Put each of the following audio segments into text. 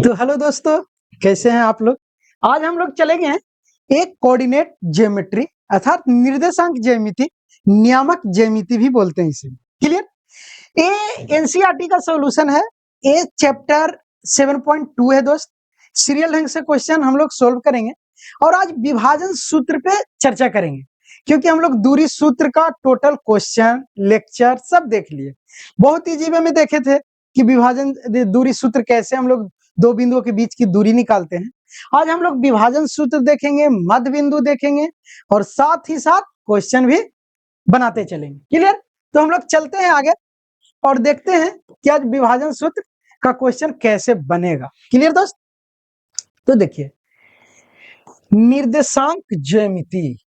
तो हेलो दोस्तों, कैसे हैं आप लोग। आज हम लोग चलेंगे एक कोऑर्डिनेट ज्योमेट्री अर्थात निर्देशांक ज्यामिति, नियामक ज्यामिति भी बोलते हैं इसे। क्लियर। ये एनसीईआरटी का सॉल्यूशन है। ये चैप्टर 7.2 है दोस्त। सीरियल ढंग से क्वेश्चन हम लोग सोल्व करेंगे और आज विभाजन सूत्र पे चर्चा करेंगे, क्योंकि हम लोग दूरी सूत्र का टोटल क्वेश्चन लेक्चर सब देख लिए। बहुत इजी वे में देखे थे कि विभाजन दूरी सूत्र कैसे हम लोग दो बिंदुओं के बीच की दूरी निकालते हैं। आज हम लोग विभाजन सूत्र देखेंगे, मध्य बिंदु देखेंगे और साथ ही साथ क्वेश्चन भी बनाते चलेंगे। क्लियर। तो हम लोग चलते हैं आगे और देखते हैं कि आज विभाजन सूत्र का क्वेश्चन कैसे बनेगा। क्लियर दोस्त। तो देखिए, निर्देशांक ज्यामिति,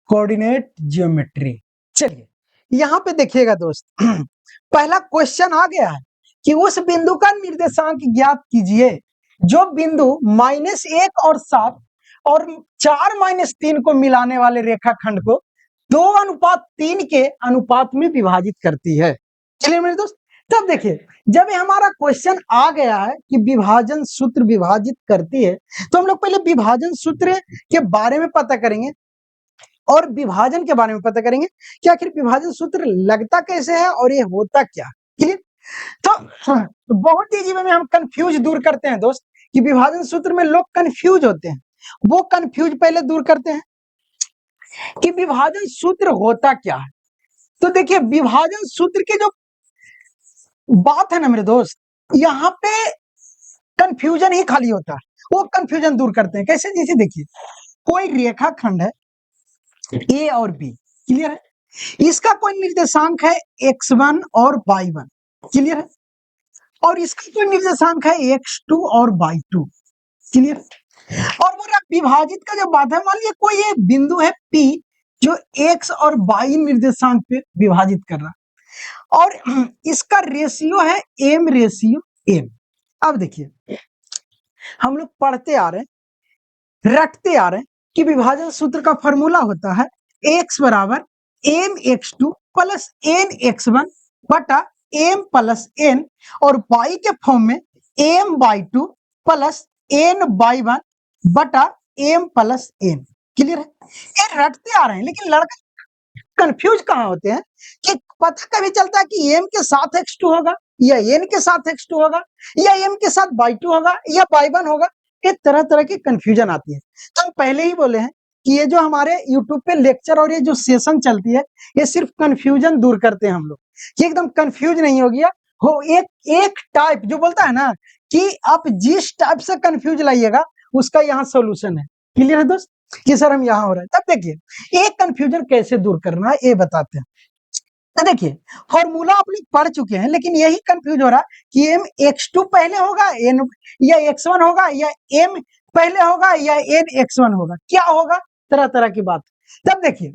कोऑर्डिनेट ज्योमेट्री। चलिए यहां पे देखिएगा दोस्त, पहला क्वेश्चन आ गया है कि उस बिंदु का निर्देशांक ज्ञात कीजिए जो बिंदु -1 और 7 और 4-3 को मिलाने वाले रेखाखंड को 2:3 के अनुपात में विभाजित करती है। चलिए मेरे दोस्त, तब देखिए जब ये हमारा क्वेश्चन आ गया है कि विभाजन सूत्र विभाजित करती है, तो हम लोग पहले विभाजन सूत्र के बारे में पता करेंगे और विभाजन के बारे में पता करेंगे कि आखिर विभाजन सूत्र लगता कैसे है और ये होता क्या। क्लियर। तो बहुत ही जीवन में हम कंफ्यूज दूर करते हैं दोस्त कि विभाजन सूत्र में लोग कंफ्यूज होते हैं। वो कंफ्यूज पहले दूर करते हैं कि विभाजन सूत्र होता क्या है। तो देखिए, विभाजन सूत्र के जो बात है ना मेरे दोस्त, यहाँ पे कंफ्यूजन ही खाली होता है। वो कंफ्यूजन दूर करते हैं कैसे। जैसे देखिए, कोई रेखाखंड है ए और बी। क्लियर है। इसका कोई निर्देशांक है x1 और y1। क्लियर है। और इसका कोई निर्देशांक है x2 और y2। क्लियर। और वो विभाजित का जो बात है, मान लिया कोई एक बिंदु है P जो x और y निर्देशांक पे विभाजित कर रहा है और इसका रेशियो है m/m। अब देखिए, हम लोग पढ़ते आ रहे हैं, रटते आ रहे हैं कि विभाजन सूत्र का फॉर्मूला होता है x बराबर mx2 प्लस nx1 बटा m प्लस n और y के फॉर्म में m/2 प्लस n/1 बटा m प्लस n। क्लियर है। ये रटते आ रहे हैं, लेकिन लड़का कंफ्यूज कहाँ होते हैं कि पता कभी चलता है कि m के साथ x2 होगा या n के साथ x2 होगा या m के साथ y2 होगा या y1 होगा। ये तरह तरह की कंफ्यूजन आती है। तो हम पहले ही बोले हैं कि ये जो हमारे YouTube पे लेक्चर और ये जो सेशन चलती है, ये सिर्फ कंफ्यूजन दूर करते हैं हम लोग, कि एकदम कंफ्यूज नहीं हो गया हो। एक टाइप जो बोलता है ना कि आप जिस टाइप से कंफ्यूज लाइएगा उसका यहाँ सोल्यूशन है। क्लियर है दोस्त कि सर हम यहाँ हो रहा है। तब देखिए एक कंफ्यूजन कैसे दूर करना है ये बताते हैं। तो देखिए, फॉर्मूला आप लोग पढ़ चुके हैं, लेकिन यही कंफ्यूज हो रहा है कि m x2 पहले होगा n या x1 होगा या m पहले होगा या n x1 होगा, क्या होगा, तरह तरह की बात। तब देखिए,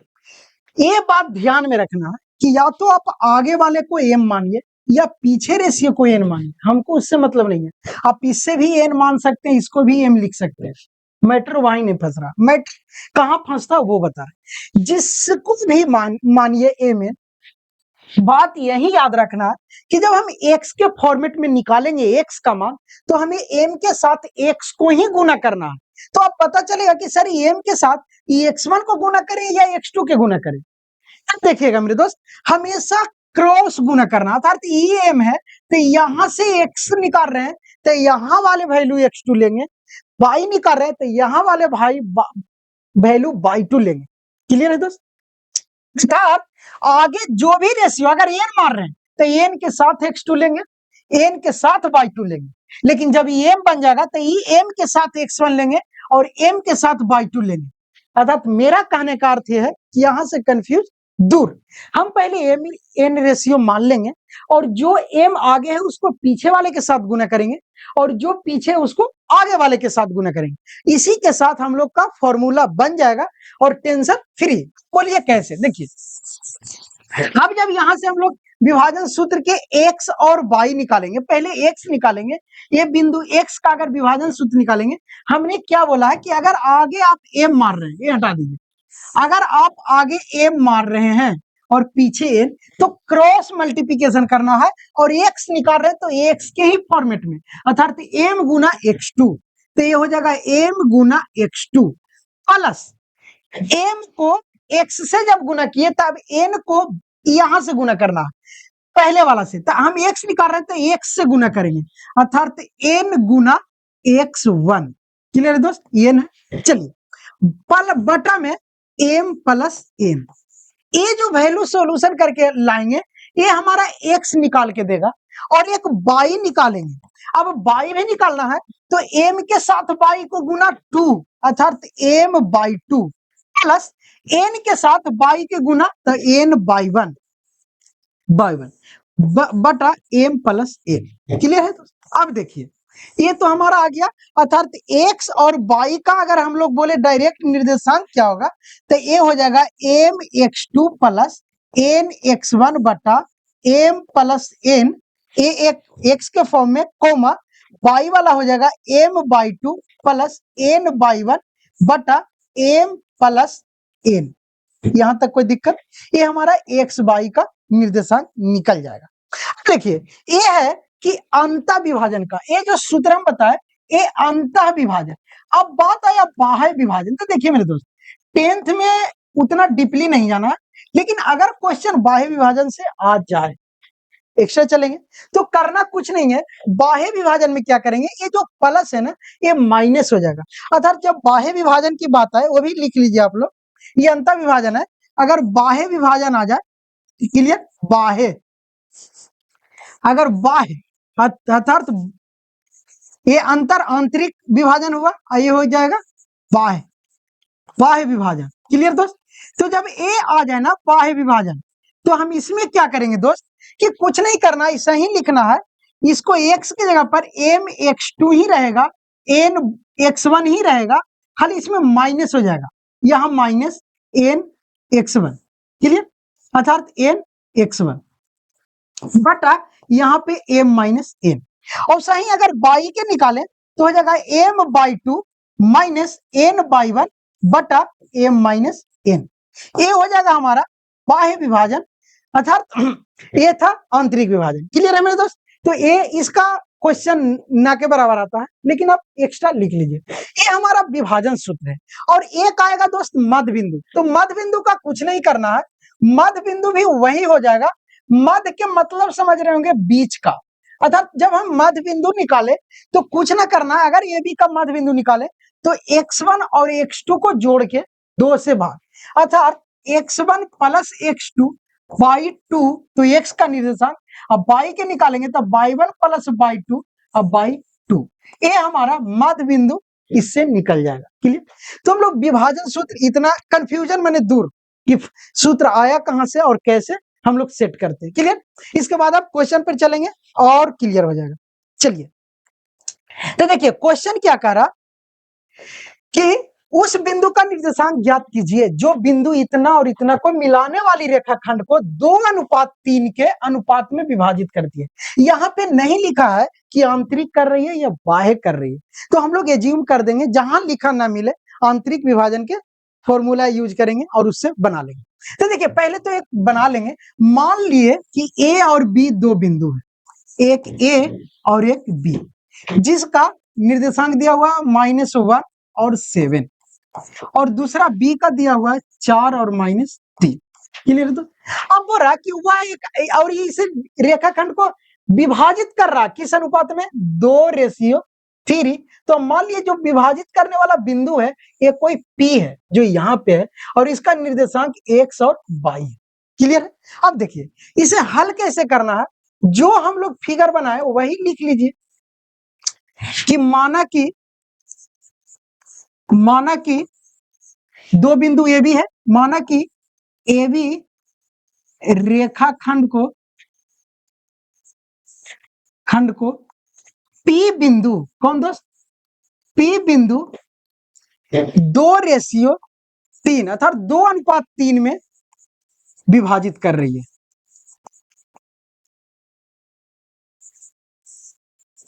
ये बात ध्यान में रखना है कि या तो आप आगे वाले को m मानिए या पीछे रेशियो को n मानिए, हमको उससे मतलब नहीं है। आप इससे भी n मान सकते हैं, इसको भी m लिख सकते हैं। मैटर वहीं नहीं फंस रहा, मैटर कहाँ फंसता वो बता रहे। जिसको भी मानिए m है। बात यही याद रखना है कि जब हम x के फॉर्मेट में निकालेंगे x का मान, तो हमें m के साथ x को ही गुना करना है। तो अब पता चलेगा कि सर m के साथ x1 को गुना करें या x2 के गुना करें। अब देखिएगा मेरे दोस्त, हमेशा क्रॉस गुना करना, अर्थात ये m है तो यहां से x निकाल रहे हैं तो यहाँ वाले वैल्यू x2 लेंगे, y निकाल रहे हैं तो यहाँ वाले वैल्यू y2 लेंगे। क्लियर है दोस्त। अर्थात आगे जो भी रेशियो अगर n मार रहे हैं तो n के साथ x2 लेंगे, n के साथ y2 लेंगे, लेकिन जब m बन जाएगा तो m के साथ x1 लेंगे और m के साथ y2 लेंगे। अर्थात मेरा कहने का अर्थ यह है कि यहां से कंफ्यूज दूर। हम पहले m n रेशियो मान लेंगे और जो m आगे है उसको पीछे वाले के साथ गुना करेंगे और जो पीछे उसको आगे वाले के साथ गुना करेंगे। इसी के साथ हम लोग का फॉर्मूला बन जाएगा और टेंशन फ्री। बोलिए कैसे। देखिए, अब जब यहां से हम लोग विभाजन सूत्र के x और y निकालेंगे, पहले x निकालेंगे, ये बिंदु x का अगर विभाजन सूत्र निकालेंगे, हमने क्या बोला है कि अगर आगे आप m मार रहे हैं, ये हटा दीजिए, अगर आप आगे m मार रहे हैं और पीछे n, तो क्रॉस मल्टीप्लिकेशन करना है और x निकाल रहे हैं तो x के ही फॉर्मेट में, अर्थात m गुना x2, तो ये हो जाएगा m गुना x2 प्लस m को x से जब गुना किए तब n को यहां से गुना करना है पहले वाला से, तो हम x निकाल रहे हैं तो x से गुना करेंगे, अर्थात n गुना x1। क्लियर है दोस्त, ये ना। चलिए पल बटा में m प्लस n, ये जो वैल्यू सॉल्यूशन करके लाएंगे ये हमारा x निकाल के देगा और एक y निकालेंगे। अब y भी निकालना है तो m के साथ y को गुना 2, अर्थात m बाई 2 प्लस n के साथ y के गुना तो n बाई 1 बटा m प्लस n। क्लियर है दोस्त। अब देखिए ये तो हमारा आ गया, अर्थात x और y का अगर हम लोग बोले डायरेक्ट निर्देशांक क्या होगा तो ये हो जाएगा m x2 plus n x1 बटा m प्लस n, ये एक x के फॉर्म में, कोमा y वाला हो जाएगा m by 2 plus n by 1 बटा m प्लस n। यहां तक कोई दिक्कत? ये हमारा x y का निर्देशांक निकल जाएगा। देखिए ये है कि अंतः विभाजन का, ये जो सूत्र हम बताए ये अंतः विभाजन। अब बात आया बाह्य विभाजन, तो देखिए मेरे दोस्त 10th में उतना डीपली नहीं जाना है, लेकिन अगर क्वेश्चन बाह्य विभाजन से आ जाए एक्स्ट्रा चलेंगे तो करना कुछ नहीं है। बाह्य विभाजन में क्या करेंगे, ये जो प्लस है ना ये माइनस हो जाएगा, अर्थात जब बाह्य विभाजन की बात आए वो भी लिख लीजिए आप लोग, ये अंतः विभाजन है। अगर बाह्य विभाजन आ जाए, क्लियर, बाह्य, अगर बाह्य अर्थात ये अंतर आंतरिक विभाजन हुआ, ये हो जाएगा बाह्य, बाह्य विभाजन। क्लियर दोस्त। तो जब ए आ जाए ना बाह्य विभाजन, तो हम इसमें क्या करेंगे दोस्त कि कुछ नहीं करना, ऐसा ही लिखना है, इसको x की जगह पर m x2 ही रहेगा, n x1 ही रहेगा, खाली इसमें माइनस हो जाएगा, यहां माइनस n x1। क्लियर, अर्थात n x1 बटा यहाँ पे m माइनस n, और सही अगर बाई के निकाले तो हो जाएगा m by 2 minus n by 1 बटा m माइनस n। ये हो जाएगा हमारा बाह्य विभाजन, अर्थात ये था आंतरिक विभाजन। क्लियर है मेरे दोस्त। तो ये इसका क्वेश्चन ना के बराबर आता है, लेकिन आप एक्स्ट्रा लिख लीजिए। ये हमारा विभाजन सूत्र है। और एक आएगा दोस्त मध्य बिंदु, तो मध्य बिंदु का कुछ नहीं करना है, मध्य बिंदु भी वही हो जाएगा। मध्य के मतलब समझ रहे होंगे बीच का, अर्थात जब हम मध्य बिंदु निकाले तो कुछ ना करना है, अगर ए बी का मध्य बिंदु निकाले तो x1 और x2 को जोड़ के 2 से भाग, अर्थात x1 प्लस x2 बाई 2, तो x का निर्देशांक, अब बाई के निकालेंगे तो बाई 1 प्लस बाई 2 अब बाई 2, ये हमारा मध्य बिंदु इससे निकल जाएगा। क्लियर। तो हम लोग विभाजन सूत्र, इतना कंफ्यूजन मैंने दूर कि सूत्र आया कहां से और कैसे हम लोग सेट करते हैं। क्लियर। इसके बाद आप क्वेश्चन पर चलेंगे और क्लियर हो जाएगा। चलिए तो देखिए क्वेश्चन क्या कह रहा कि उस बिंदु का निर्देशांक ज्ञात कीजिए जो बिंदु इतना और इतना को मिलाने वाली रेखाखंड को 2:3 के अनुपात में विभाजित करती है। यहाँ पे नहीं लिखा है कि आंतरिक कर रही है या बाह्य कर रही है, तो हम लोग एज्यूम कर देंगे, जहां लिखा ना मिले आंतरिक विभाजन के फॉर्मूला यूज करेंगे और उससे बना लेंगे। तो देखिए पहले तो एक बना लेंगे, मान लिए कि ए और बी दो बिंदु है, एक ए और एक बी, जिसका निर्देशांक दिया हुआ -1 और 7, और दूसरा बी का दिया हुआ है 4 और -3। क्लियर। तो अब बोल रहा कि वह एक और इस रेखाखंड को विभाजित कर रहा किस अनुपात में, 2:3। तो मान लीजिए जो विभाजित करने वाला बिंदु है ये कोई P है जो यहाँ पे है, और इसका निर्देशांक x और y है। क्लियर है। अब देखिए इसे हल कैसे करना है, जो हम लोग फिगर बनाए वही लिख लीजिए कि माना कि दो बिंदु ए बी है, माना कि ए बी रेखाखंड को पी बिंदु, कौन दोस्त, पी बिंदु 2:3 अर्थात 2:3 में विभाजित कर रही है,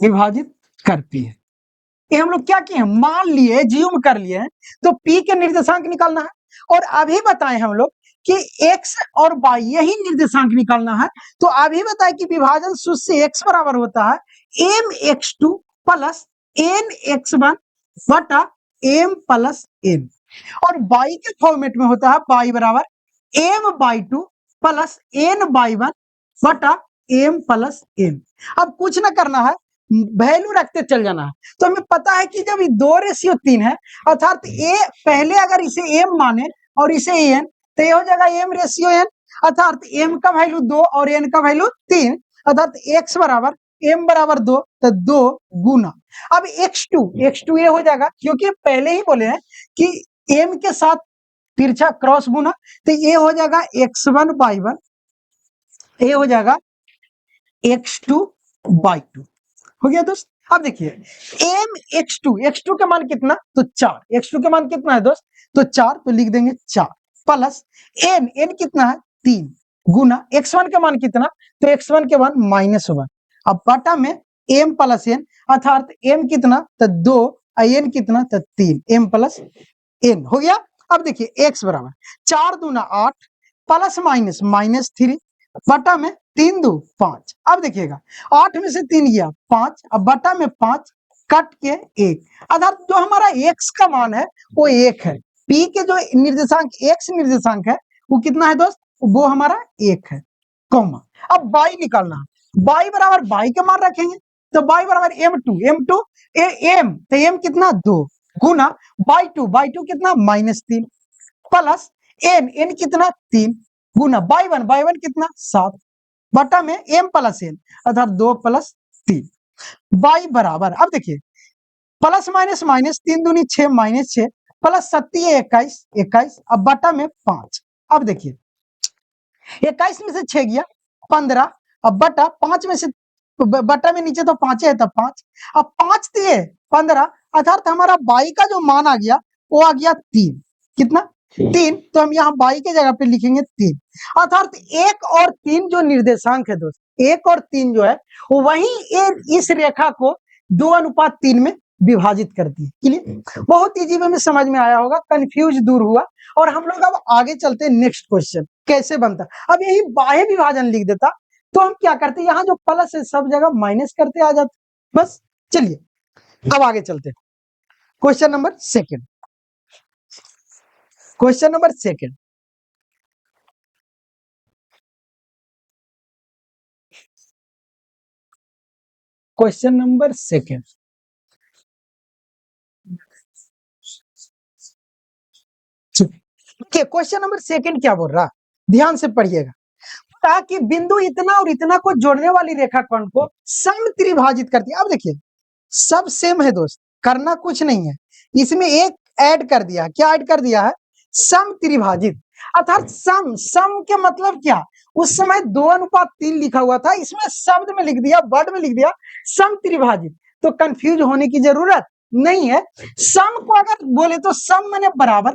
विभाजित करती है। ये हम लोग क्या किए, मान लिए, ज्यूम कर लिए हैं, तो P के निर्देशांक निकालना है। और अभी बताएं हम लोग कि x और y यही निर्देशांक निकालना है। तो अभी बताए कि विभाजन सूत्र से x बराबर होता है mx2 प्लस nx1 बटा m प्लस n, और y के फॉर्मेट में होता है y बराबर m/2 प्लस n/1 बटा m प्लस n। अब कुछ ना करना है, वैल्यू रखते चल जाना है। तो हमें पता है कि जब 2:3 है, अर्थात a पहले अगर इसे m माने और इसे n, तो ये हो जाएगा m/n, अर्थात m का वैल्यू 2 और n का वैल्यू 3, अर्थात x बराबर m बराबर 2, तो 2 गुना। अब x2 ये हो जाएगा, क्योंकि पहले ही बोले हैं कि m के साथ तिरछा क्रॉस गुना, तो ये हो जाएगा x1/1, ये हो जाएगा x2/2। हो गया दोस्त। अब देखिए x2 का मान कितना, तो 4, x2 का मान कितना है दोस्त, तो 4, तो लिख देंगे 4 प्लस n कितना है 3 गुना x1 का मान कितना, तो x1 के मान -1, अब बटा में m प्लस n, अर्थात m कितना, तो 2, n कितना, तो 3, m प्लस n। हो गया। अब देखिए x बराबर 4 दूना 8 प्लस माइनस -3 बटा में 3 2 5। अब देखिएगा 8 में से 3 गया 5, अब बटा में 5 कट के 1, अर्थात जो हमारा x का मान है वो 1 है। p के जो निर्देशांक x निर्देशांक है वो कितना है दोस्त, वो हमारा 1 है, कॉमा। अब y निकालना है, y बराबर y का मान रखेंगे, तो y बराबर m2 तो m कितना 2 गुना y2 कितना -3 प्लस n कितना 3 गुना y1 कितना 7 बटा में m प्लस n, अर्थात 2 प्लस 3, y बराबर, अब देखिए प्लस माइनस माइनस 3 दूनी 6 -6 प्लस 7 21, अब बटा में 5। अब देखिए 21 में से 6 गया 15, अब बटा 5 में से बटा में नीचे तो 5 है, तब 5, अब 5 दिए 15, अर्थात हमारा y का जो मान आ गया वो आ गया 3, कितना 3, तो हम यहाँ y के जगह पे लिखेंगे 3, अर्थात 1 और 3 जो निर्देशांक है दोस्त, 1 और 3 जो है वही इस रेखा को 2:3 में विभाजित करती है। क्लियर, बहुत इजी वे में समझ में आया होगा, कंफ्यूज दूर हुआ। और हम लोग अब आगे चलते हैं, नेक्स्ट क्वेश्चन कैसे बनता। अब यही बाह्य विभाजन लिख देता तो हम क्या करते, यहाँ जो प्लस है सब जगह माइनस करते आ जाते बस। चलिए अब आगे चलते हैं, question number second. Question number second, question number second, question number second क्या बोल रहा, ध्यान से पढ़िएगा। कि बिंदु इतना और इतना को जोड़ने वाली रेखाखंड को समत्रिभाजित करती है। अब देखिए सब सेम है दोस्त, करना कुछ नहीं है, इसमें एक ऐड कर दिया, क्या ऐड कर दिया है, समत्रिभाजित, अर्थात सम के मतलब क्या, उस समय 2:3 लिखा हुआ था, इसमें शब्द में लिख दिया, वर्ड में लिख दिया समत्रिभाजित, तो कंफ्यूज होने की जरूरत नहीं है। सम को अगर बोले तो सम माने बराबर,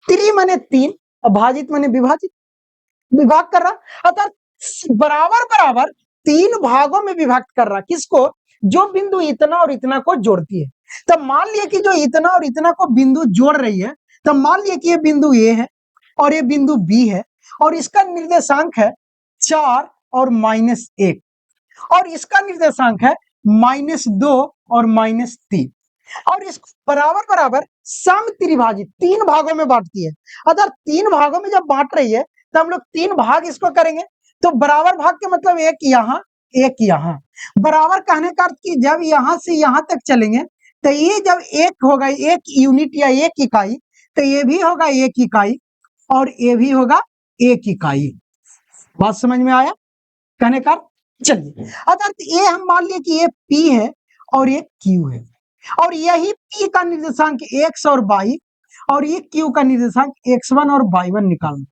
त्रि माने 3, भाजित माने विभाजित, विभाग कर रहा, अर्थात बराबर बराबर 3 भागों में विभाग कर रहा, किसको, जो बिंदु इतना और इतना को जोड़ती है। तब मान लिया कि जो इतना और इतना को बिंदु जोड़ रही है, तब मान लिया कि ये बिंदु ए है और ये बिंदु बी है, और इसका निर्देशांक है 4 और -1, और इसका निर्देशांक है -2 और -3, और इसको बराबर बराबर समत्रिभाजित 3 भागों में बांटती है। अगर 3 भागों में जब बांट रही है तो हम लोग 3 भाग इसको करेंगे, तो बराबर भाग के मतलब एक यहाँ एक यहाँ, बराबर कहने का अर्थ कि जब यहाँ से यहाँ तक चलेंगे तो ये जब एक होगा, एक यूनिट या एक इकाई, तो ये भी होगा एक इकाई और ये भी होगा एक इकाई। बात समझ में आया कहने का। चलिए अगर ये हम मान लिए कि ये P है और ये Q है, और यही P का निर्देशांक x और y, और ये Q का निर्देशांक x1 और y1 निकालना।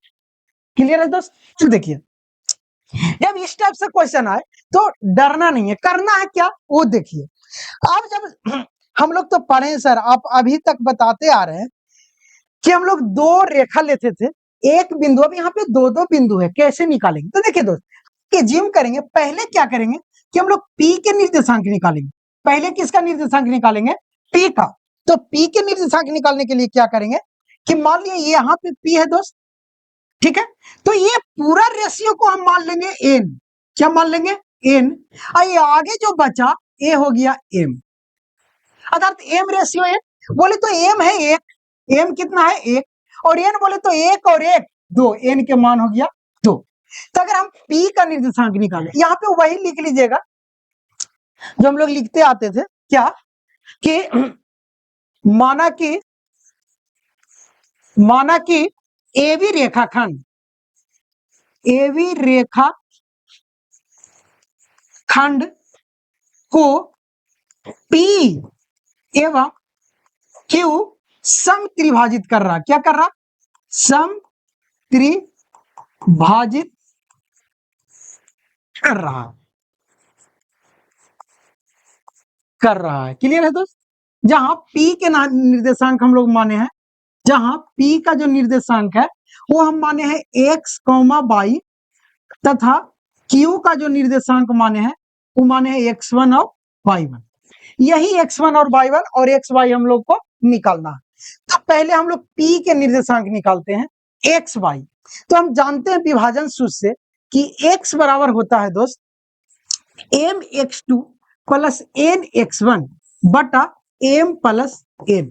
क्लियर है दोस्त। तो देखिए जब इस टाइप से क्वेश्चन आए तो डरना नहीं है, करना है क्या वो देखिए। अब जब हम लोग तो पढ़े सर, आप अभी तक बताते आ रहे हैं कि हम लोग 2 रेखा लेते थे, एक बिंदु, अब यहाँ पे 2 बिंदु है, कैसे निकालेंगे। तो देखिए दोस्त कि जिम करेंगे, पहले क्या करेंगे कि हम लोग P के निर्देशांक निकालेंगे। पहले किसका निर्देशांक निकालेंगे, P का। तो P के निर्देशांक निकालने के लिए क्या करेंगे कि मान लिया यहाँ पे P है दोस्त, ठीक है, तो ये पूरा रेशियो को हम मान लेंगे एन। क्या मान लेंगे? एन। ये आगे जो बचा ए हो गया एम, अर्थात एम रेशियो एन। बोले तो एम है एक, एम कितना है? एक, और एन बोले तो एक और एक दो, एन के मान हो गया दो। तो अगर हम पी का निर्देशांक निकालें, यहाँ पे वही लिख लीजिएगा जो हम लोग लिखते आते थे, क्या कि माना कि एबी रेखाखंड, एबी रेखा खंड को पी एवं क्यू सम त्रिभाजित कर रहा। क्या कर रहा? सम त्रिभाजित कर रहा है। क्लियर है दोस्त? जहां पी के निर्देशांक हम लोग माने हैं, जहां पी का जो निर्देशांक है वो हम माने हैं एक्स कॉमा वाई, तथा क्यू का जो निर्देशांक माने हैं वो माने हैं x1 और y1। यही x1 और y1 और xy हम लोग को निकालना है। तो पहले हम लोग p के निर्देशांक निकालते हैं, xy। तो हम जानते हैं विभाजन सूत्र से कि x बराबर होता है दोस्त mx2 प्लस nx1 बटा m प्लस n,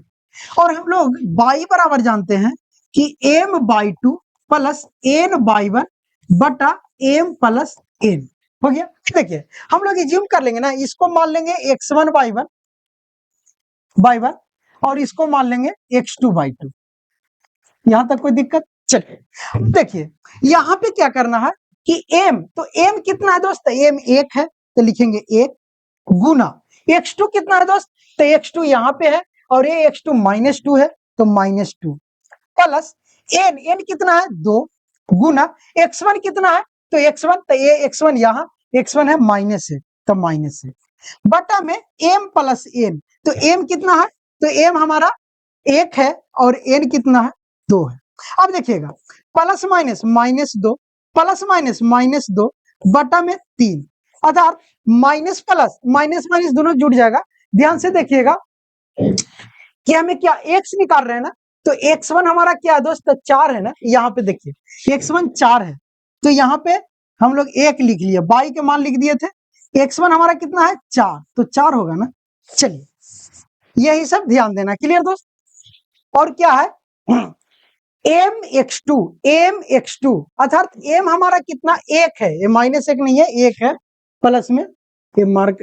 और हम लोग y बराबर जानते हैं कि m/2 प्लस n/1 बटा m प्लस n। हो गया? देखिए हम लोग एज्यूम कर लेंगे ना, इसको मान लेंगे x1 y1 और इसको मान लेंगे x2 y2। यहां तक कोई दिक्कत? चलिए देखिए यहां पे क्या करना है कि m, तो m कितना है दोस्त? m एक है तो लिखेंगे एक, गुना x2 कितना है दोस्त? तो x2 यहाँ पे है और ये x2 -2 है तो -2, प्लस n कितना है? 2, गुना x1 कितना है? तो x1, तो ये x1 यहाँ, x1 है -1 तो -1 बटा में m प्लस n। तो m कितना है? तो m हमारा एक है और n कितना है? 2 है। अब देखिएगा प्लस माइनस -2 प्लस माइनस -2 बटा में 3, अर्थात माइनस प्लस माइनस माइनस दोनों जुड़ जाएगा। ध्यान से देखिएगा कि हमें क्या x निकाल रहे हैं ना, तो x1 हमारा क्या है दोस्त? 4 है ना, यहाँ पे देखिए x1 4 है तो यहाँ पे हम लोग 1 लिख लिए, y के मान लिख दिए थे। x1 हमारा कितना है? 4, तो 4 होगा ना। चलिए यही सब ध्यान देना। क्लियर दोस्त? और क्या है? mx2 अर्थात m हमारा कितना? 1 है, ये -1 नहीं है, 1 है, प्लस में ये मार्क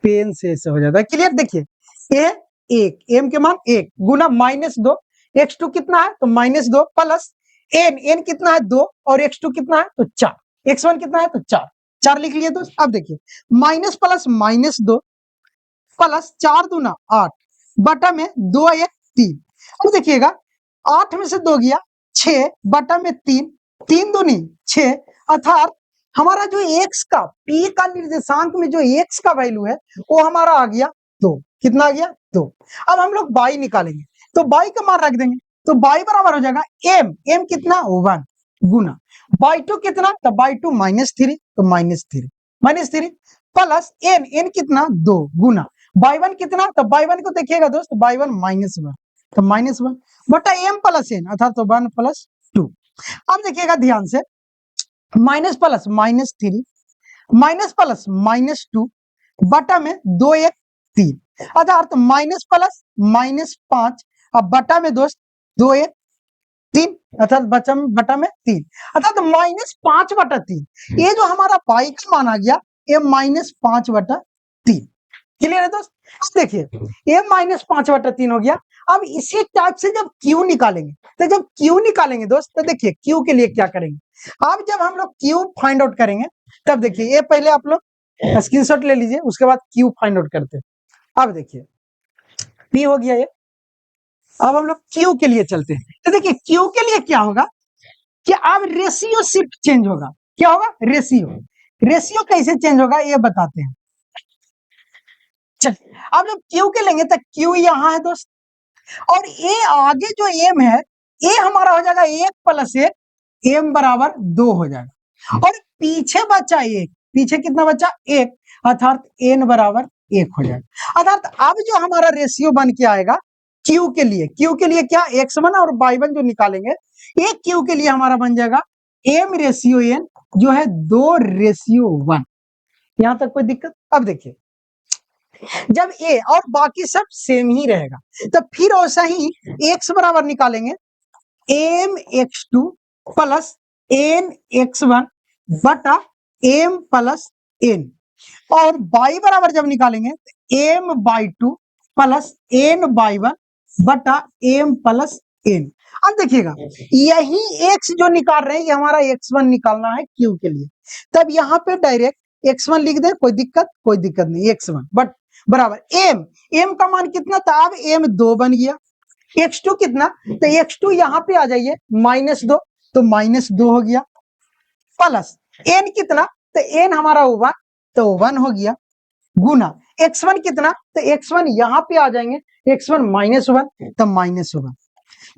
पेन से ऐसे हो जाता है। क्लियर? देखिए ये 1, m के मान 1 गुना -2, x2 कितना है? तो -2 प्लस n कितना है? 2 और x2 कितना है? तो 4, x1 कितना है? तो 4 लिख लिए दोस्त। अब देखिए माइनस प्लस -2 प्लस 4 दूना 8 बटा में 2 1 3। अब देखिएगा 8 में से 2 गया 6 बटा में 3, 3 दूनी 6, अर्थात हमारा जो x का p का निर्देशांक में जो x का वैल्यू है वो हमारा आ गया 2। कितना आ गया? 2। अब हम लोग y निकालेंगे तो y का मान रख देंगे, तो y बराबर हो जाएगा m कितना? 1 गुना y2 कितना? तो y2 -3 तो -3 प्लस n कितना? 2 गुना y1 कितना? तो y1 को देखिएगा दोस्त, y1 -1 तो -1 बटा m प्लस n, अर्थात तो 1 प्लस 2। अब देखिएगा ध्यान से, माइनस प्लस -3 माइनस प्लस -2 बटा में 2 1 3, अर्थात माइनस प्लस -5 अब बटा में दोस्त 2 1 3, अर्थात बटा में 3, अर्थात -5 बटा 3। ये जो हमारा y का मान आ गया ये -5 बटा 3। क्लियर है दोस्त? देखिए ये -5 बटा 3 हो गया। अब इसी टाइप से जब Q निकालेंगे, तो जब Q निकालेंगे दोस्त, तो देखिए Q के लिए क्या करेंगे। अब जब हम लोग Q फाइंड आउट करेंगे तब देखिए, ये पहले आप लोग स्क्रीनशॉट ले लीजिए, उसके बाद Q फाइंड आउट करते हैं। अब देखिए P हो गया ये, अब हम लोग Q के लिए चलते हैं। तो देखिए Q के लिए क्या होगा कि अब रेशियो सिर्फ चेंज होगा। क्या होगा? रेशियो कैसे चेंज होगा ये बताते हैं। चलिए अब जब Q के लेंगे तो Q यहाँ है दोस्त, और ये आगे जो m है ये हमारा हो जाएगा 1 प्लस 1, m बराबर 2 हो जाएगा, और पीछे बचा 1, पीछे कितना बचा? 1, अर्थात n बराबर 1 हो जाएगा। अर्थात अब जो हमारा रेशियो बन के आएगा क्यू के लिए क्या x1 और y1 जो निकालेंगे, एक क्यू के लिए हमारा बन जाएगा m रेशियो n जो है 2:1। यहां तक कोई दिक्कत? अब देखिए, जब a और बाकी सब सेम ही रहेगा तो फिर वैसा ही x बराबर निकालेंगे m x2 plus n x1 बटा m प्लस n, और y बराबर जब निकालेंगे m by 2 plus n by 1 बटा m प्लस n। अब देखिएगा, यही x जो निकाल रहे हैं ये हमारा x1 निकालना है q के लिए, तब यहाँ पे डायरेक्ट x1 लिख दे, कोई दिक्कत नहीं, x1 बट बराबर m का मान कितना था, अब m 2 बन गया, x2 कितना, तो x2 यहाँ पे आ जाइए -2, तो -2 हो गया, प्लस n कितना, तो n हमारा 1, तो 1 हो गया, गुना x1 कितना, तो x1 यहाँ पे आ जाएंगे, x1 -1, तो -1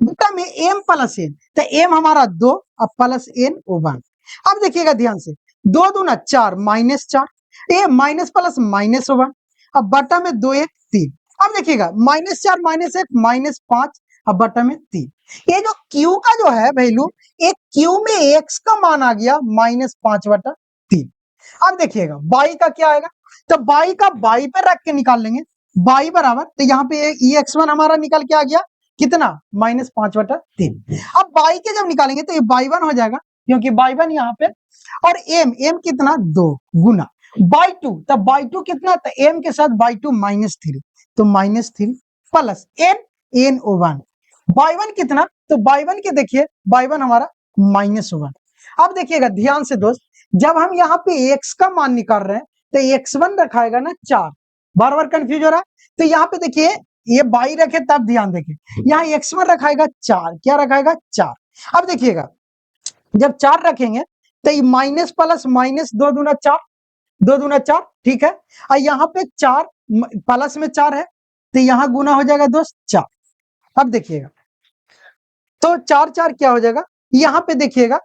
बेटा में m प्लस n, तो m हमारा 2 अब प्लस n 1। अब देखिएगा ध्यान से, 2 दूना 4 -4, ये माइनस प्लस -1, अब बटा में 2 1 3। अब देखिएगा -4 -1 -5, अब बटा में 3। ये जो q का जो है वैल्यू, एक q में x का मान आ गया -5/3। अब देखिएगा y का क्या आएगा, तो y का y पे रख के निकाल लेंगे, y बराबर, तो यहाँ पे ये x1 हमारा निकल के आ गया कितना, -5/3। अब y के जब निकालेंगे तो ये y1 हो जाएगा, क्योंकि y1 यहाँ पे, और m कितना 2 गुना y2, तब y2 कितना, तो m के साथ y2 -3, तो -3 प्लस n 1, y1 कितना, तो y1 के देखिए y1 हमारा -1। अब देखिएगा ध्यान से दोस्त, जब हम यहाँ पे x का मान निकाल रहे हैं तो x1 रखाएगा ना 4, बार बार कंफ्यूज हो रहा है, तो यहाँ पे देखिए ये y रखे तब ध्यान देखिए, यहाँ x1 रखाएगा 4, क्या रखाएगा 4। अब देखिएगा जब 4 रखेंगे तो ये माइनस प्लस माइनस 2 दूना 4, 2 दूना 4, ठीक है, और यहाँ पे 4 प्लस में 4 है, तो यहाँ गुना हो जाएगा दोस्त 4। अब देखिएगा तो 4 4 क्या हो जाएगा, यहाँ पे देखिएगा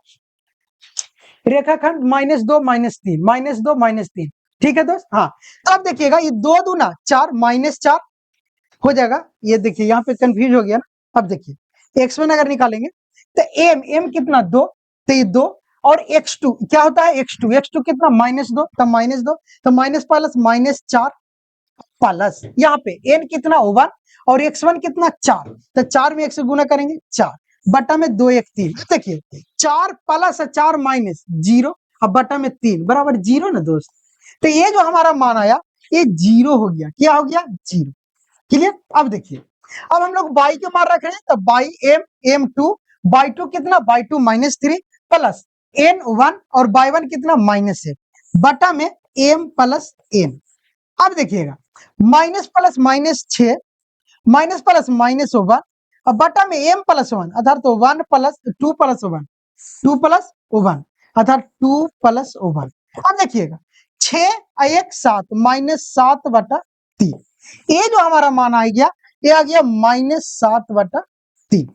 रेखाखंड -2 -3 -2 -3, ठीक है दोस्त। हाँ, तो अब देखिएगा ये 2 दूना 4 -4 हो जाएगा, ये देखिए यहाँ पे कंफ्यूज हो गया ना। अब देखिए x1 अगर निकालेंगे तो m कितना 2, तो ये 2, और x2 क्या होता है, x2 कितना -2, तो -2, तो माइनस प्लस -4 प्लस यहाँ पे n कितना 1 और x1 कितना 4, तो 4 में 1 से गुना करेंगे 4 बटा में 2 1 3। देखिए 4 प्लस 4 माइनस 0, अब बटा में 3 बराबर 0 ना दोस्त, तो ये जो हमारा मान आया ये 0 हो गया, क्या हो गया 0, क्लियर। अब देखिए, अब हम लोग y के मान रख रहे हैं, तो y m2, y2 कितना y2 -3 प्लस n1 और y1 कितना -1 बटा में m प्लस n। अब देखिएगा माइनस प्लस -6 माइनस प्लस -1, अब बटा में m प्लस 1 अर्थात तो 1 प्लस 2 प्लस 1 2 प्लस 1 अर्थात 2 प्लस 1। अब देखिएगा 6 1 7 -7/3, ये जो हमारा मान आ गया ये आ गया -7/3।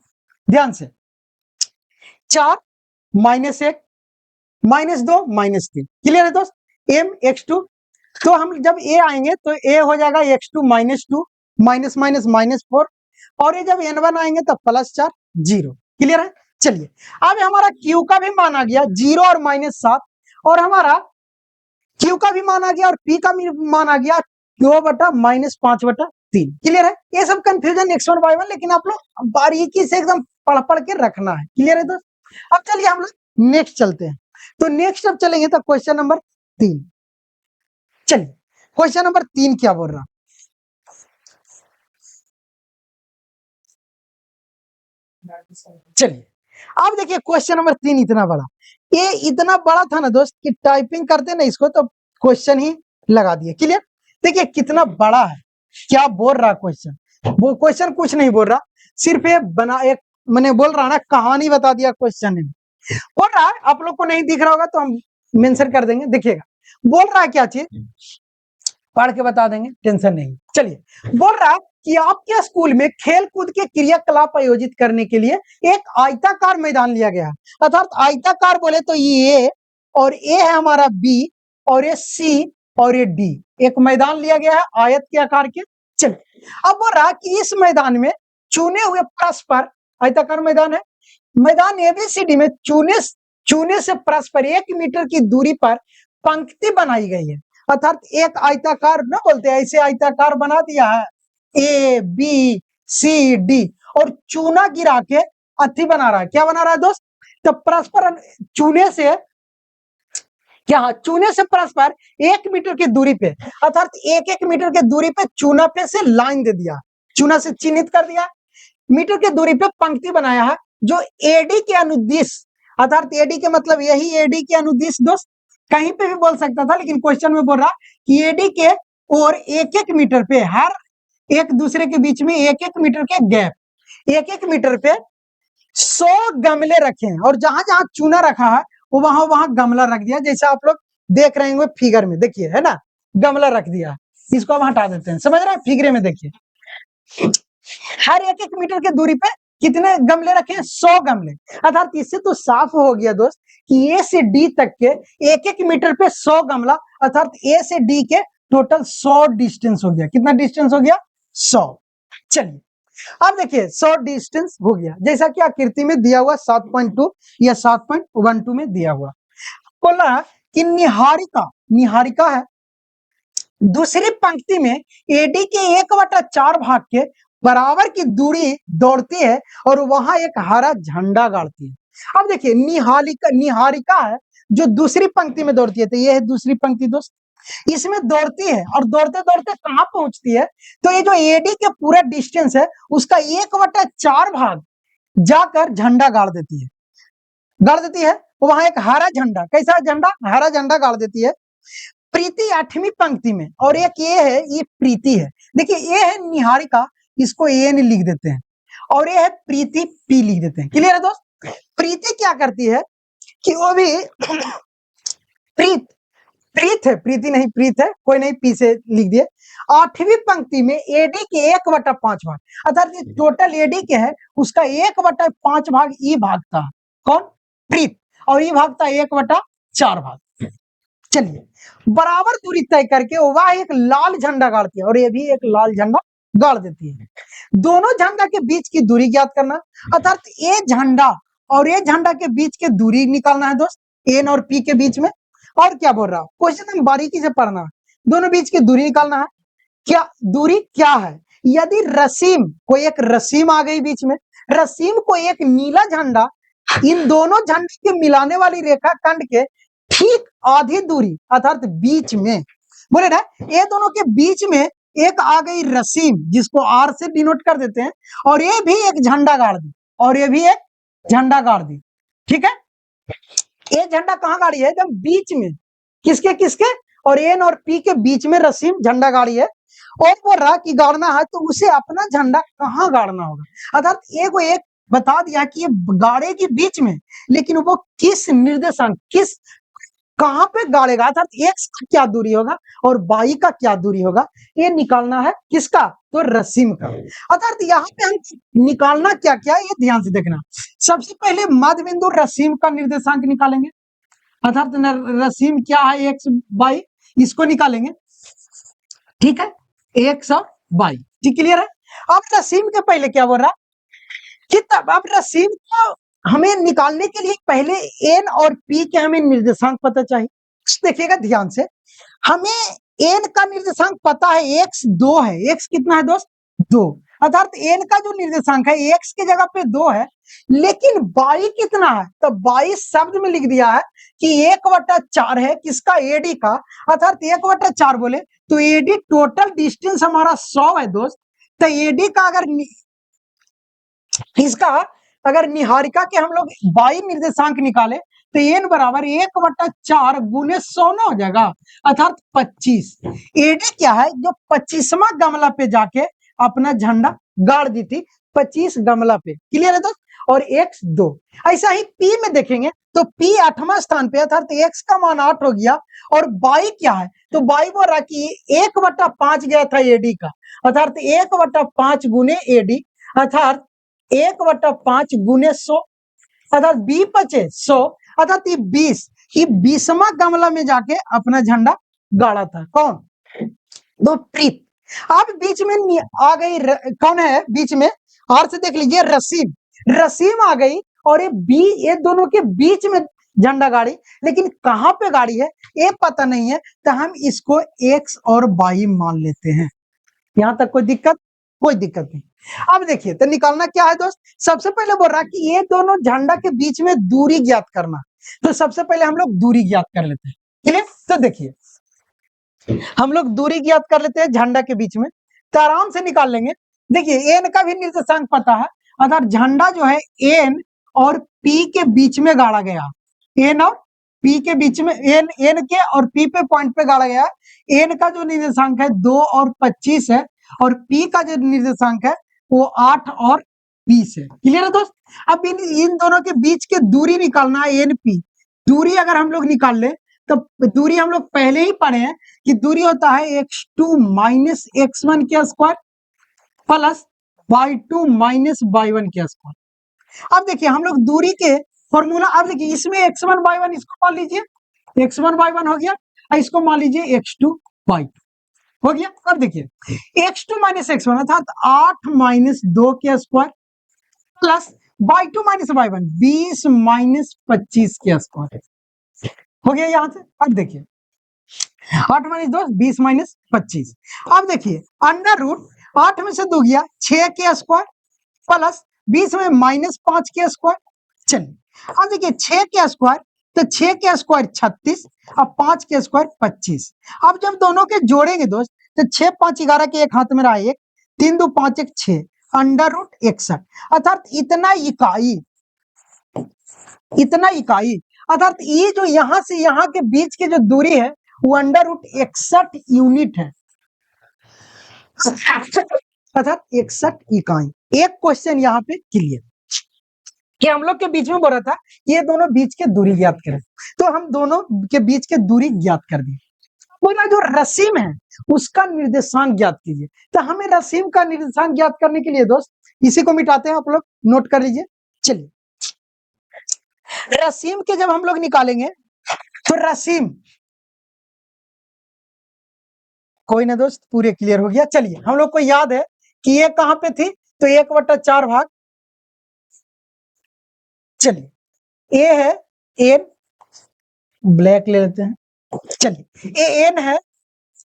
ध्यान से 4 -1 -2 -3, क्लियर है दोस्त। m x2, तो हम जब a आएंगे तो a हो जाएगा x2 -2 -4, और ये जब n1 आएंगे तो +4 0, क्लियर है। चलिए अब हमारा q का भी मान आ गया 0 और -7, और हमारा q का भी मान आ गया और p का भी मान आ गया 2/-5/3, क्लियर है। ये सब कंफ्यूजन x1 y1, लेकिन आप लोग बारीकी से एकदम पढ़ के रखना है, क्लियर है दोस्त। अब चलिए हम लोग नेक्स्ट चलते हैं, तो नेक्स्ट अब चलेंगे तो क्वेश्चन नंबर 3। चलिए क्वेश्चन नंबर 3 क्या बोल रहा, चलिए अब देखिए क्वेश्चन नंबर 3 इतना बड़ा, ये इतना बड़ा था ना दोस्त कि टाइपिंग करते ना इसको तो क्वेश्चन ही लगा दिए, क्लियर। देखिए कितना बड़ा है, क्या बोल रहा क्वेश्चन, वो क्वेश्चन कुछ नहीं बोल रहा, सिर्फ ये बना एक मैंने बोल रहा ना कहानी बता दिया क्वेश्चन में, बोल रहा है आप लोग को नहीं दिख रहा होगा तो हम मेंशन कर देंगे, देखिएगा बोल रहा है क्या चीज, पढ़ के बता देंगे, टेंशन नहीं। चलिए बोल रहा है कि आपके स्कूल में खेल कूद के क्रियाकलाप आयोजित करने के लिए एक आयताकार मैदान लिया गया है, अर्थात आयताकार बोले तो ये और ए है हमारा बी और ये सी और ये डी, एक मैदान लिया गया है आयत के आकार के। चलिए अब बोल रहा कि इस मैदान में चुने हुए परस्पर आयताकार मैदान है। मैदान एबीसीडी में चूने से परस्पर 1 मीटर की दूरी पर पंक्ति बनाई गई है, अर्थात एक आयताकार न बोलते हैं, ऐसे आयताकार बना दिया है ए बी सी डी और चूना गिरा के अथी बना रहा है। क्या बना रहा है दोस्त? तो परस्पर चूने से क्या, चूने से परस्पर 1 मीटर की दूरी पे, अर्थात 1 मीटर की दूरी पे चूना पे से लाइन दे दिया, चूना से चिन्हित कर दिया, मीटर की दूरी पे पंक्ति बनाया है जो एडी के अनुदिश, अर्थात एडी के मतलब यही एडी के अनुदिश दोस्त, कहीं पे भी बोल सकता था लेकिन क्वेश्चन में बोल रहा कि एडी के और 1-1 मीटर पे, हर एक दूसरे के बीच में 1-1 मीटर के गैप, 1-1 मीटर पे 100 गमले रखे हैं और जहां जहां चूना रखा है वो वहां वहां गमला रख दिया, जैसे आप लोग देख रहे होंगे फिगर में, देखिए है ना, गमला रख दिया। इसको हम हटा देते हैं, समझ रहे हैं, फिगर में देखिए हर 1-1 मीटर की दूरी पे कितने गमले रखे हैं? 100 गमले। अर्थात इससे तो साफ हो गया दोस्त कि ए से डी तक के 1-1 मीटर पे 100 गमला, अर्थात ए से डी के टोटल 100 डिस्टेंस हो गया। कितना डिस्टेंस हो गया? 100। चलिए अब देखिए 100 डिस्टेंस हो गया, जैसा कि आकृति में दिया हुआ 7.2 या 7.12 में दिया हुआ। बोला कि निहारिका है दूसरी पंक्ति में एडी के 1/4 भाग के बराबर की दूरी दौड़ती है और वहां एक हरा झंडा गाड़ती है। अब देखिए निहारिका है जो दूसरी पंक्ति में दौड़ती है, तो ये है दूसरी पंक्ति दोस्त, इसमें दौड़ती है और दौड़ते दौड़ते कहां पहुंचती है? तो ये जो एडी के पूरा डिस्टेंस है उसका 1/4 भाग जाकर झंडा गाड़ देती है वहां एक हरा झंडा, कैसा झंडा? हरा झंडा गाड़ देती है। प्रीति 8वीं पंक्ति में और एक ये है, ये प्रीति है, देखिए ये है निहारिका, इसको ए नहीं लिख देते हैं, और ये है प्रीति, पी लिख देते हैं। क्लियर है दोस्त? प्रीति क्या करती है कि वो भी प्रीत है, प्रीति नहीं प्रीत है, कोई नहीं, पी से लिख दिए। 8वीं पंक्ति में एडी के 1/5 भाग, अर्थात टोटल एडी के है उसका 1/5 भाग ई भागता है, कौन? प्रीत, और ई भागता 1/4 भाग। चलिए बराबर दूरी तय करके वह एक लाल झंडा गाड़ती है और ये भी एक लाल झंडा गाड़ देती है। दोनों झंडा के बीच की दूरी ज्ञात करना, अर्थात ये झंडा और ये झंडा के बीच की दूरी निकालना है दोस्त, एन और पी के बीच में। और क्या बोल रहा हूं, क्वेश्चन हम बारीकी से पढ़ना, दोनों बीच की दूरी निकालना है। क्या दूरी क्या है? यदि रसीम, कोई एक रसीम आ गई बीच में, रसीम को एक नीला झंडा इन दोनों झंडे के मिलाने वाली रेखा खंड के ठीक आधी दूरी, अर्थात बीच में, बोले ना, ये दोनों के बीच में एक आ गई रसीम जिसको आर से डिनोट कर देते हैं, और ये भी एक झंडा गाड़ दी, और ये भी एक झंडा गाड़ दी। ठीक है, ये झंडा कहाँ गाड़ी है? एकदम बीच में, किसके किसके? और एन और पी के बीच में रसीम झंडा गाड़ी है, और वो रहा कि गाड़ना है तो उसे अपना झंडा कहाँ गाड़ना होगा, अर्थात एक बता दिया कि ये गाड़ेगी बीच में, लेकिन वो किस निर्देशांक, किस कहां पे गाड़ेगा, अर्थात एक्स का क्या दूरी होगा और वाई का क्या दूरी होगा, ये निकालना है किसका? तो रसीम का। अर्थात यहाँ पे हम निकालना क्या क्या, ये ध्यान से देखना। सबसे पहले मध्य बिंदु रसीम का निर्देशांक निकालेंगे, अर्थात रसीम क्या है? एक्स वाई, इसको निकालेंगे। ठीक है, एक्स और वाई, ठीक, क्लियर है। अब रसीम के पहले क्या बोल रहा कि तब अब रसीम को हमें निकालने के लिए पहले एन और पी के हमें निर्देशांक पता चाहिए। देखिएगा ध्यान से, हमें एन का निर्देशांक पता है, एक्स 2 है, एक्स कितना है दोस्त? 2, अर्थात एन का जो निर्देशांक है एक्स के जगह पे 2 है, लेकिन वाई कितना है? तो वाई शब्द में लिख दिया है कि 1/4 है, किसका? एडी का, अर्थात 1/4 बोले तो एडी टोटल डिस्टेंस हमारा 100 है दोस्त। तो एडी का अगर निहारिका के हम लोग वाई निर्देशांक निकाले तो एन बराबर 1/4 गुने 100 ना हो जाएगा, अर्थात 25। एडी क्या है? जो 25वां गमला पे जाके अपना झंडा गाड़ दी थी, 25 गमला पे, क्लियर है दोस्त। और एक्स 2, ऐसा ही पी में देखेंगे तो पी 8वां स्थान पे, अर्थात एक्स का मान 8 हो गया, और वाई क्या है? तो वाई बोल रहा कि 1/5 गया था एडी का, अर्थात 1/5 गुने एडी, अर्थात 1/5 गुने 100, अर्थात बी बचे 100, अर्थात ये 20वां गमला में जाके अपना झंडा गाड़ा था, कौन? तो प्रीत, अब बीच में आ गई कौन है बीच में, आर से देख लीजिए रसीम, रसीम आ गई और ये दोनों के बीच में झंडा गाड़ी, लेकिन कहां पे गाड़ी है ये पता नहीं है, तो हम इसको एक्स और वाई मान लेते हैं। यहां तक कोई दिक्कत? कोई दिक्कत नहीं। अब देखिए तो निकालना क्या है दोस्त, सबसे पहले बोल रहा कि ये दोनों झंडा के बीच में दूरी ज्ञात करना, तो सबसे पहले हम लोग दूरी ज्ञात कर लेते हैं। क्लियर? तो देखिए हम लोग दूरी ज्ञात कर लेते हैं झंडा के बीच में, तो आराम से निकाल लेंगे। देखिए एन का भी निर्देशांक पता है, अगर झंडा जो है एन और पी के बीच में गाड़ा गया, एन और पी के बीच में, एन के और पी पे पॉइंट पे गाड़ा गया, एन का जो निर्देशांक है 2 और 25 है, और पी का जो निर्देशांक है वो 8 और 20 है। क्लियर है दोस्त? अब इन दोनों के बीच के दूरी निकालना है, एन पी दूरी अगर हम लोग निकाल ले, तो दूरी हम लोग पहले ही पढ़े हैं कि दूरी होता है x2 माइनस x1 के square plus y2 minus y1 के स्क्वायर। अब देखिए हम लोग दूरी के फॉर्मूला, अब देखिए इसमें x1 y1 इसको मान लीजिए, x1 y1 हो गया, इसको मान लीजिए x2 y2 हो गया। अब देखिए x2 माइनस x1 अर्थात 8 माइनस 2 के square plus y2 minus y1 20 minus 25 के स्क्वायर हो गया यहां से। अब देखिए 8 माइनस 2 20 माइनस 25। अब देखिए अंडर रूट 8 में से 2 गया 6 के स्क्वायर प्लस 20 में माइनस 5 के स्क्वायर। चलिए अब देखिए 6 के स्क्वायर, तो 6 के स्क्वायर 36, अब 5 के स्क्वायर 25। अब जब दोनों के जोड़ेंगे दोस्त, तो 6 5 11 के एक हाथ में रहा 1, 3 2 5 1 6 अंडर रूट 61 अर्थात इतना इकाई अर्थात ये जो यहां से यहां के बीच की जो दूरी है वो अंडर रूट 61 यूनिट है, अर्थात 61 इकाई। एक क्वेश्चन यहाँ पे क्लियर कि हम लोग के बीच में बोल रहा था ये दोनों बीच के दूरी ज्ञात करें, तो हम दोनों के बीच के दूरी ज्ञात कर दी। बोला जो रसीम है उसका निर्देशांक ज्ञात कीजिए, तो हमें रसीम का निर्देशांक ज्ञात करने के लिए दोस्त इसी को मिटाते हैं, आप लोग नोट कर लीजिए। चलिए रसीम के जब हम लोग निकालेंगे, तो रसीम कोई ना दोस्त पूरे क्लियर हो गया। चलिए हम लोग को याद है कि ये कहां पे थी, तो 1/4 भाग, चलिए ए है एन, ब्लैक ले लेते हैं, चलिए ए एन है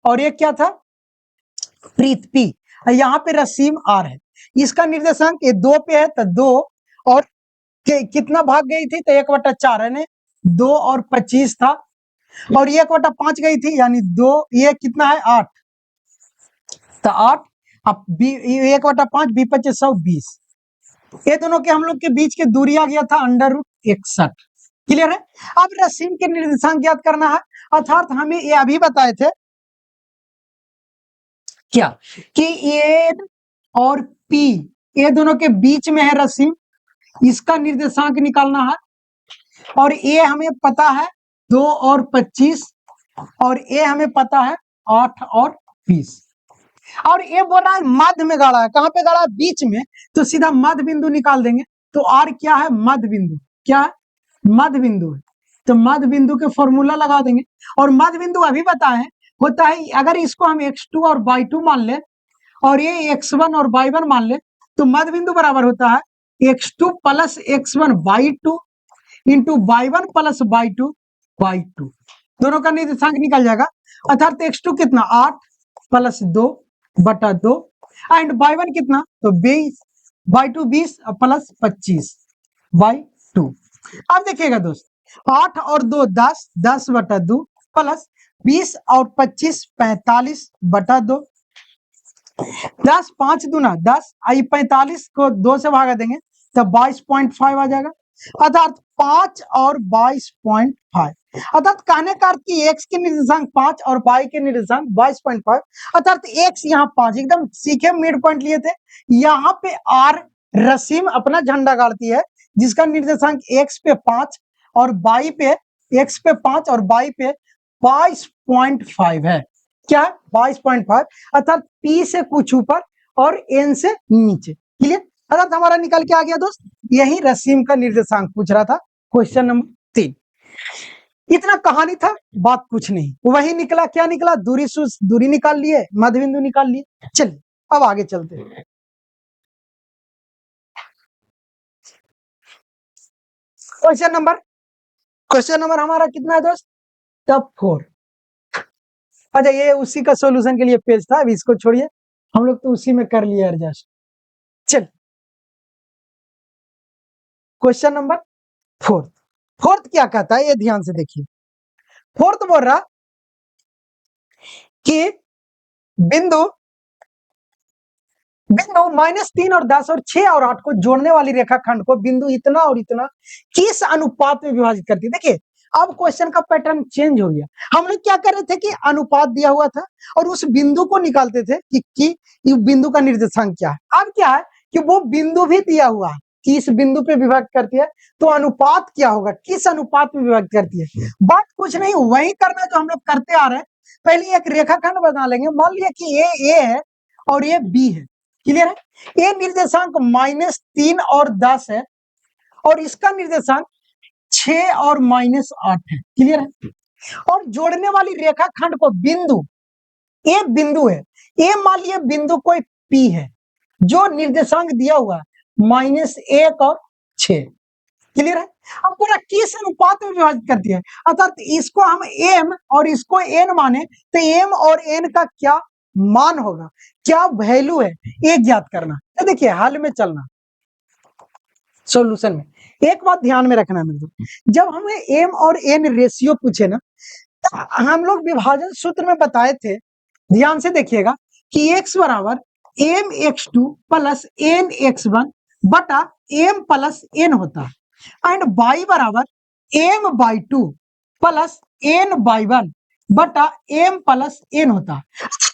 और ये क्या था प्रीत पी, यहाँ पे रसीम आर है, इसका निर्देशांक ये 2 पे है, तो 2 और कितना भाग गई थी, तो 1/4 है, 2 और 25 था, और ये 1/5 गई थी यानी 2, ये कितना है 8, तो 8, अब 1/5 बी 25 120, ये दोनों के हम लोग के बीच के दूरी आ गया था अंडर रूट 61। क्लियर है? अब रसीम के निर्देशांक ज्ञात करना है, अर्थात हमें ये अभी बताए थे क्या कि एन और पी ये दोनों के बीच में है रसीम, इसका निर्देशांक निकालना है, और ये हमें पता है 2 और 25, और ये हमें पता है 8 और 20, और ये बोल रहा है मध्य में गाड़ा है, कहां पे गाड़ा है बीच में, तो सीधा मध्य बिंदु निकाल देंगे। तो आर क्या है मध्य बिंदु, क्या है मध्य बिंदु है, तो मध्य बिंदु के फॉर्मूला लगा देंगे, और मध्य बिंदु अभी बताए होता है अगर इसको हम x2 और y2 मान ले और ये x1 और y1 मान ले, तो मध्य बिंदु बराबर होता है x2 plus x1 y2 into y1 plus y2 y2, दोनों का निर्देशांक निकल जाएगा, अर्थात x2 कितना 8 प्लस 2/2 एंड y1 कितना तो 20, y2 20 प्लस 25/2। अब देखिएगा दोस्त 8 और 2 10, 10/2 प्लस 20 और 25 45/2, 10 5 दूना 10, आई 45 को 2 से भागा देंगे तो 22.5 आ जाएगा, अर्थात 5 और 22.5, अर्थात कहने का अर्थ कि x के निर्देशांक 5 और y के निर्देशांक 22.5, अर्थात x यहाँ 5 एकदम सीखे मिड पॉइंट लिए थे, यहाँ पे r रसीम अपना झंडा गाड़ती है जिसका निर्देशांक x पे 5 और y पे x पे 5 और y पे 22.5 है, क्या 22.5, अर्थात P से कुछ ऊपर और N से नीचे। क्लियर? अर्थात हमारा निकल के आ गया दोस्त, यही रसीम का निर्देशांक पूछ रहा था क्वेश्चन नंबर 3। इतना कहानी था, बात कुछ नहीं, वही निकला, क्या निकला, दूरी निकाल लिए, मध्य बिंदु निकाल लिए। चलिए अब आगे चलते हैं। क्वेश्चन नंबर हमारा कितना है दोस्त? टॉप 4। अच्छा, ये उसी का सॉल्यूशन के लिए पेज था, अभी इसको छोड़िए, हम लोग तो उसी में कर लिए एडजस्ट। चल, क्वेश्चन नंबर 4। फोर्थ क्या कहता है, ये ध्यान से देखिए। फोर्थ बोल रहा कि बिंदु बिंदु -3 और 10 और 6 और 8 को जोड़ने वाली रेखाखंड को बिंदु इतना और इतना किस अनुपात में विभाजित करती है। देखिए, अब क्वेश्चन का पैटर्न चेंज हो गया। हम लोग क्या कर रहे थे कि अनुपात दिया हुआ था और उस बिंदु को निकालते थे कि ये बिंदु का निर्देशांक क्या है। अब क्या है कि वो बिंदु भी दिया हुआ है कि इस बिंदु पे विभाजित करती है, तो अनुपात क्या होगा, किस अनुपात में विभाजित करती है। बात कुछ नहीं, वही करना जो हम लोग करते आ रहे हैं। पहले एक रेखाखंड बना लेंगे, मान लिया कि ये ए है और ये बी है। क्लियर है? ये निर्देशांक -3 और 10 है और इसका निर्देशांक 6 और -8 है। क्लियर है? और जोड़ने वाली रेखाखंड को बिंदु, एक बिंदु है, ये मान लिया बिंदु कोई पी है जो निर्देशांक दिया हुआ -1 और 6। क्लियर है? अब पूरा किस अनुपात में विभाजित करती है, अर्थात इसको हम एम और इसको एन माने तो एम और एन का क्या मान होगा, क्या वैल्यू है, ये ज्ञात करना। तो देखिए, हल में चलना, सॉल्यूशन में एक बात ध्यान में रखना मेरे को, जब हमें एम और एन रेशियो पूछे ना, तो हम लोग विभाजन सूत्र में बताए थे, ध्यान से देखिएगा कि x बराबर M X two plus N X one बटा एम प्लस एन होता है एंड y बराबर M Y two plus N Y one बटा एम प्लस एन होता है।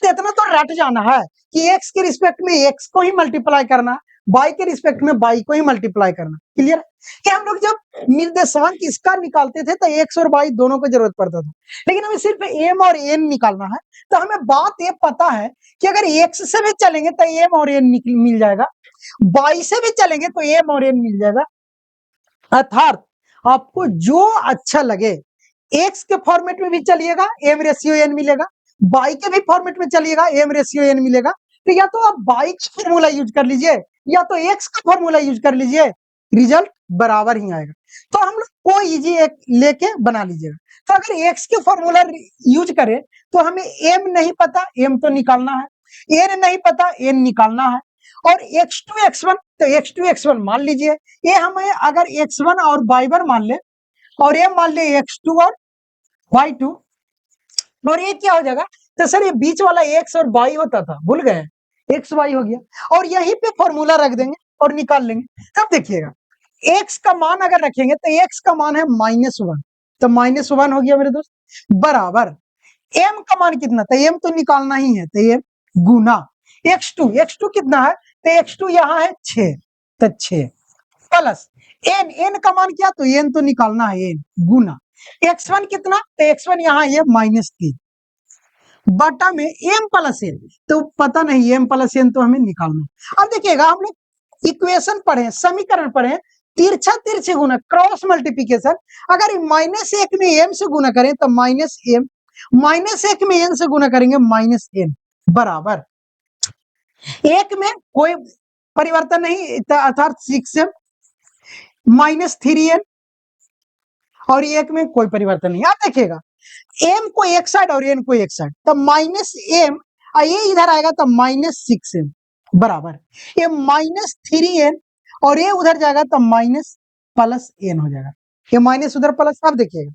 इतना तो रट जाना है कि x के रिस्पेक्ट में x को ही मल्टीप्लाई करना, y के रिस्पेक्ट में y को ही मल्टीप्लाई करना। क्लियर? कि हम लोग जब निर्देशांक इसका निकालते थे तो x और y दोनों को जरूरत पड़ता था, लेकिन हमें सिर्फ m और n निकालना है। तो हमें बात ये पता है कि अगर x से भी चलेंगे तो m और n मिल जाएगा, y से भी चलेंगे तो m और n मिल जाएगा। अर्थात आपको जो अच्छा लगे, x के फॉर्मेट में भी चलिएगा m रेशियो n मिलेगा, y के भी फॉर्मेट में चलिएगा m रेशियो n मिलेगा। तो या तो आप y का फॉर्मूला यूज कर लीजिए या तो x का फॉर्मूला यूज कर लीजिए, रिजल्ट बराबर ही आएगा। तो हम लोग कोई इजी एक लेके बना लीजिएगा। तो अगर x के फॉर्मूला यूज करें तो हमें m नहीं पता, m तो निकालना है, n नहीं पता, n निकालना है, और x2 x1 तो x2 x1 मान लीजिए। ये हमें अगर x1 और y1 मान ले और ये मान ले x2 और y2, और ये क्या हो जाएगा, तो सर ये बीच वाला x और y होता था, भूल गए, x y हो गया, और यहीं पे फॉर्मूला रख देंगे और निकाल लेंगे। तब देखिएगा x का मान अगर रखेंगे तो x का मान है -1, तो -1 हो गया मेरे दोस्त, बराबर m का मान कितना था, m तो निकालना ही है, तो m गुना x2 कितना है, तो x2 यहाँ है 6, तो 6 प्लस n का मान क्या, तो n तो निकालना है, n गुना x1 कितना, तो x1 यहाँ ये -3 बटा में m प्लस n, तो पता नहीं m प्लस n तो हमें निकालना। अब देखिएगा, हम लोग इक्वेशन पढ़े, समीकरण पढ़े, तिरछा तिरछे गुना, क्रॉस मल्टीप्लिकेशन। अगर -1 में m से गुना करें तो -m, -1 में n से गुना करेंगे -n, बराबर 1 में कोई परिवर्तन नहीं, अर्थात 6m -3n, और 1 में कोई परिवर्तन नहीं। आप देखिएगा m को एक साइड और n को एक साइड, तो -m, ये इधर आएगा तो -6m, बराबर ये -3n, और ये उधर जाएगा तो +n हो जाएगा, ये माइनस उधर प्लस। अब देखिएगा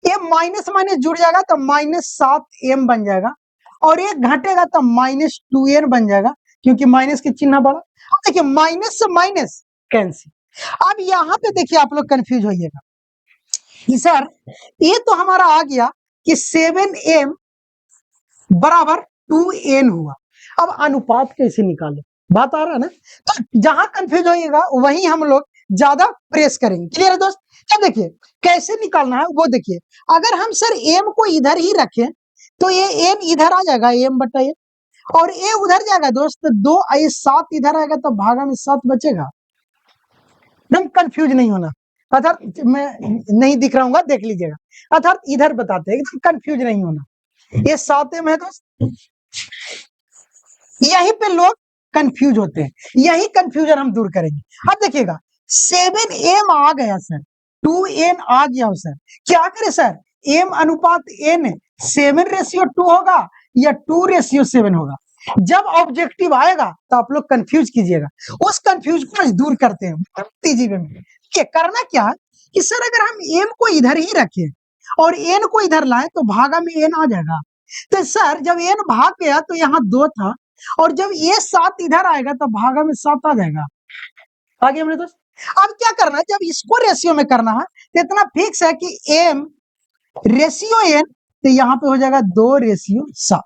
ये माइनस माइनस जुड़ जाएगा तो -7m बन जाएगा, और ये घटेगा तो -2n बन जाएगा, क्योंकि माइनस के चिन्ह बड़ा। अब देखिए माइनस से माइनस कैंसिल। अब यहाँ पे देखिए आप लोग कंफ्यूज होइएगा कि सर ये तो हमारा आ गया कि 7m बराबर 2n हुआ, अब अनुपात कैसे निकाले, बात आ रहा है ना। तो जहां कंफ्यूज होइएगा वहीं हम लोग ज्यादा प्रेस करेंगे। क्लियर है दोस्त? अब देखिए कैसे निकालना है वो देखिए, अगर हम सर m को इधर ही रखें तो ये m इधर आ जाएगा, m बटा n, और a उधर जाएगा दोस्त, तो 2 7 इधर आएगा तो भागा में 7 बचेगा। एकदम कंफ्यूज नहीं होना, अर्थात मैं नहीं दिख रहा हूँ, देख लीजिएगा। अर्थात इधर बताते हैं, कंफ्यूज नहीं होना। ये 7m है दोस्त, यहीं पे लोग कंफ्यूज होते हैं, यही कंफ्यूजन हम दूर करेंगे। अब देखिएगा 7m आ गया सर, 2n आ गया हो सर, क्या करे सर, m अनुपात n 7:2 होगा या 2:7 होगा। जब ऑब्जेक्टिव आएगा तो आप लोग कंफ्यूज कीजिएगा, उस कंफ्यूज को दूर करते हैं तीजीबे में। करना क्या है कि सर अगर हम m को इधर ही रखें और n को इधर लाएं तो भागा में n आ जाएगा। तो सर जब n भाग गया तो यहाँ 2 था, और जब ये 7 इधर आएगा तो भागा में 7 आ जाएगा। आगे हमने दोस्त अब क्या करना है, जब इसको रेशियो में करना है तो इतना फिक्स है कि m रेशियो n, तो यहाँ पे हो जाएगा 2:7।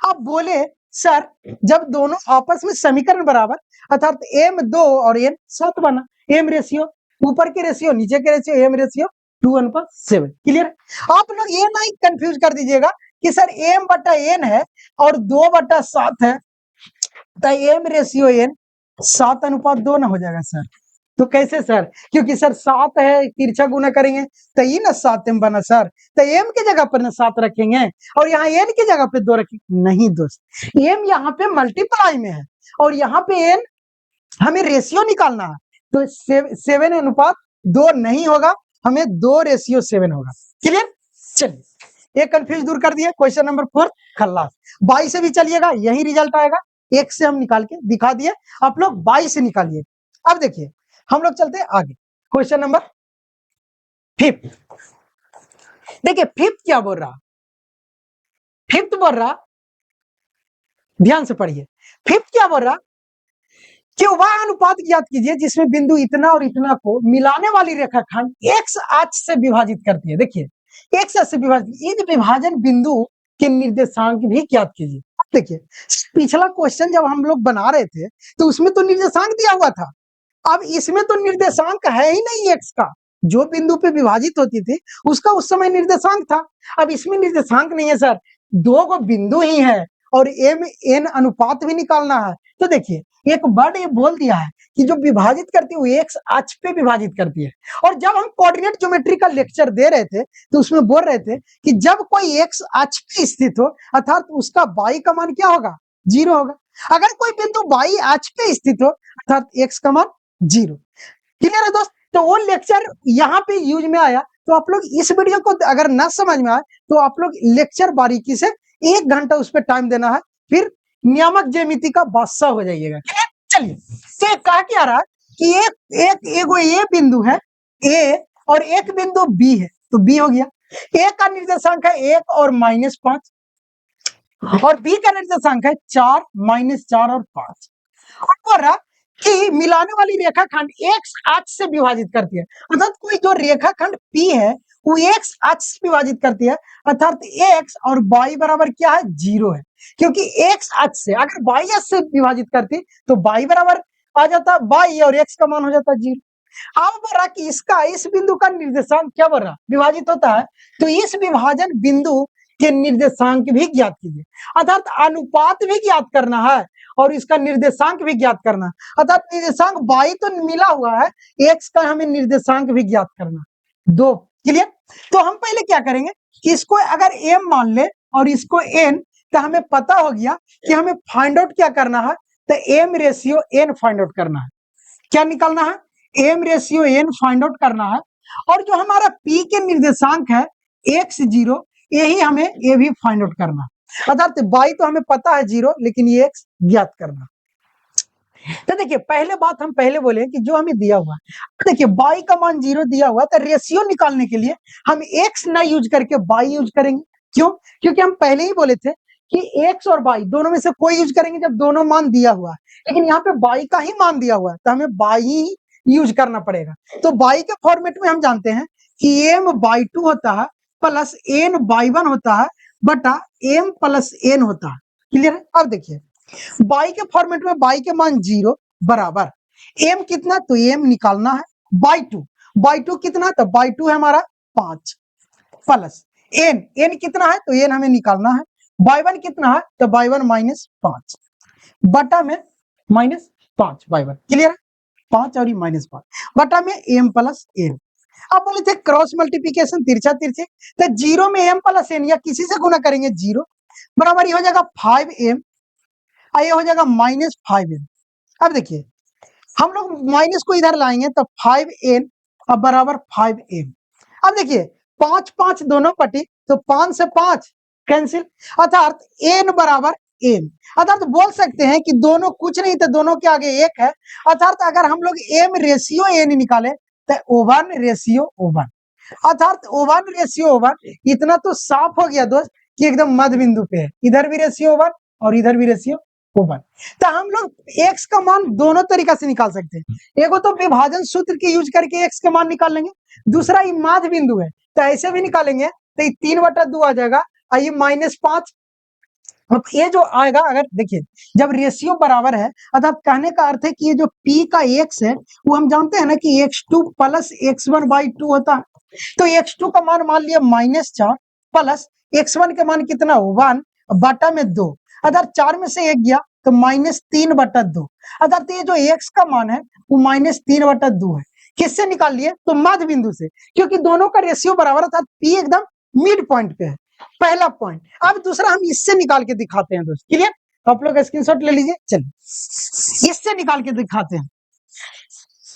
अब बोले सर जब दोनों आपस में समीकरण बराबर, अर्थात m 2 और n 7 बना, m रेशियो ऊपर के रेशियो नीचे के रेशियो, m रेशियो 2:7। क्लियर? आप लोग ये नहीं कंफ्यूज कर दीजिएगा कि सर m/n है और 2/7 है, तो m रेशियो n 7:2 ना हो जाएगा सर। तो कैसे सर, क्योंकि सर 7 है, तिरछा गुना करेंगे तो ये ना 7m बना सर, तो m की जगह पर ना 7 रखेंगे और यहाँ n की जगह पे 2 रखेंगे। नहीं दोस्त, m यहाँ पे मल्टीप्लाई में है और यहाँ पे n हमें रेशियो निकालना है, तो 7:2 नहीं होगा, हमें 2:7 होगा। क्लियर? चलिए एक कंफ्यूज दूर कर दिए। क्वेश्चन नंबर 4 खल्लास। 22 से भी चलिएगा, यही रिजल्ट आएगा, 1 से हम निकाल के दिखा दिए, आप लोग 22 से निकालिए। अब देखिए हम लोग चलते हैं आगे, क्वेश्चन नंबर 5। देखिए 5th क्या बोल रहा, 5th बोल रहा, ध्यान से पढ़िए। 5th क्या बोल रहा कि वह अनुपात ज्ञात कीजिए जिसमें बिंदु इतना और इतना को मिलाने वाली रेखाखंड x अक्ष से विभाजित करती है। देखिए x अक्ष से विभाजित, इन विभाजन बिंदु के निर्देशांक भी ज्ञात कीजिए। देखिए पिछला क्वेश्चन जब हम लोग बना रहे थे तो उसमें तो निर्देशांक दिया हुआ था, अब इसमें तो निर्देशांक है ही नहीं x का, जो बिंदु पे विभाजित होती थी उसका उस समय निर्देशांक था, अब इसमें निर्देशांक नहीं है सर, 2 को बिंदु ही है और m n अनुपात भी निकालना है। तो देखिए एक वर्ड ये बोल दिया है कि जो विभाजित करती है वो x अक्ष पे विभाजित करती है, और जब हम कोऑर्डिनेट ज्योमेट्री का लेक्चर दे रहे थे तो उसमें बोल रहे थे कि जब कोई x अक्ष पे स्थित हो अर्थात उसका y का मान क्या होगा, 0 होगा। अगर कोई बिंदु y अक्ष पे स्थित हो अर्थात x का मान 0। क्लियर है दोस्त? तो वो लेक्चर यहाँ पे यूज में आया, तो आप लोग इस वीडियो को अगर ना समझ में आए तो आप लोग लेक्चर बारीकी से 1 घंटा उस पर टाइम देना है, फिर नियामक ज्यामिति का बादशाह हो जाइएगा। चलिए तो कहा क्या रहा कि एगो ए बिंदु है ए और एक बिंदु बी है, तो बी हो गया, ए का निर्देशांक है 1 और -5 और बी का निर्देशांक है 4, -4 और 5। और बोल रहा कि मिलाने वाली रेखाखंड x अक्ष से विभाजित करती है, अर्थात कोई जो रेखाखंड P है वो x अक्ष से विभाजित करती है, अर्थात x और y बराबर क्या है, 0 है, क्योंकि x अक्ष से अगर y अक्ष से विभाजित करती तो y बराबर आ जाता y और x का मान हो जाता 0। अब बोल रहा कि इसका इस बिंदु का निर्देशांक क्या बोल रहा, विभाजित होता है, तो इस विभाजन बिंदु के निर्देशांक भी ज्ञात कीजिए, अर्थात अनुपात भी ज्ञात करना है और इसका निर्देशांक भी ज्ञात करना, अर्थात निर्देशांक y तो मिला हुआ है, x का हमें निर्देशांक भी ज्ञात करना 2। क्लियर? तो हम पहले क्या करेंगे कि इसको अगर m मान ले और इसको n, तो हमें पता हो गया कि हमें फाइंड आउट क्या करना है, तो m ratio n find out करना है। क्या निकालना है, m ratio n find out करना है, और जो हमारा p के निर्देशांक है x0, यही हमें ये भी फाइंड आउट करना है, अर्थात y तो हमें पता है 0, लेकिन ये x ज्ञात करना। तो देखिए पहले बात हम पहले बोले कि जो हमें दिया हुआ है, देखिए y का मान 0 दिया हुआ, तो रेशियो निकालने के लिए हम x ना यूज करके y यूज करेंगे। क्यों? क्योंकि हम पहले ही बोले थे कि x और y दोनों में से कोई यूज करेंगे जब दोनों मान दिया हुआ है, लेकिन यहाँ पे y का ही मान दिया हुआ है तो हमें y ही यूज करना पड़ेगा। तो y के फॉर्मेट में हम जानते हैं कि m/2 होता है प्लस n/1 होता है बटा m प्लस n होता है। क्लियर है? अब देखिए y के फॉर्मेट में y के मान 0 बराबर m कितना, तो m निकालना है by2 कितना, तो by2 है हमारा 5 प्लस n कितना है, तो n हमें निकालना है, by1 कितना है, तो by1 -5 बटा में -5 by1। क्लियर है? 5 और -5 बटा में m प्लस n। अब बोले थे क्रॉस मल्टीप्लीकेशन तिरछा तिरछे, तो 0 में m प्लस n या किसी से गुना करेंगे 0 बराबर ये हो जाएगा 5m, ये हो जाएगा -5m। अब देखिए हम लोग माइनस को इधर लाएंगे तो 5n अब बराबर 5m। अब देखिए 5 5 दोनों पटी तो 5 से 5 कैंसिल, अर्थात n बराबर m। अर्थात बोल सकते हैं कि दोनों कुछ नहीं तो दोनों के आगे एक है, अर्थात अगर हम लोग m रेशियो n निकाले तो O1 रेशियो O1, अर्थात O1 रेशियो O1। इतना तो साफ हो गया दोस्त कि एकदम मध्य बिंदु पे है, इधर भी रेशियो O1 और इधर भी रेशियो O1। तो हम लोग x का मान दोनों तरीका से निकाल सकते हैं, एक तो विभाजन सूत्र के यूज करके x का मान निकाल लेंगे, दूसरा ये माध्य बिंदु है तो ऐसे भी निकालेंगे, तो ये 3/2 आ जाएगा, ये -5। अब ये जो आएगा, अगर देखिए जब रेशियो बराबर है, अर्थात कहने का अर्थ है कि ये जो p का x है वो हम जानते हैं ना कि x2 प्लस x1/2 होता है, तो x2 का मान लिया -4 प्लस x1 का मान कितना 1 बटा में 2, अगर 4 में से 1 गया तो -3/2, अर्थात ये जो x का मान है वो -3/2 है। किससे निकाल लिए? तो मध्य बिंदु से, क्योंकि दोनों का रेशियो बराबर, अर्थात p एकदम मिड पॉइंट पे है, पहला पॉइंट। अब दूसरा हम इससे निकाल के दिखाते हैं दोस्त, क्लियर? आप लोग स्क्रीनशॉट ले लीजिए, चलिए इससे निकाल के दिखाते हैं।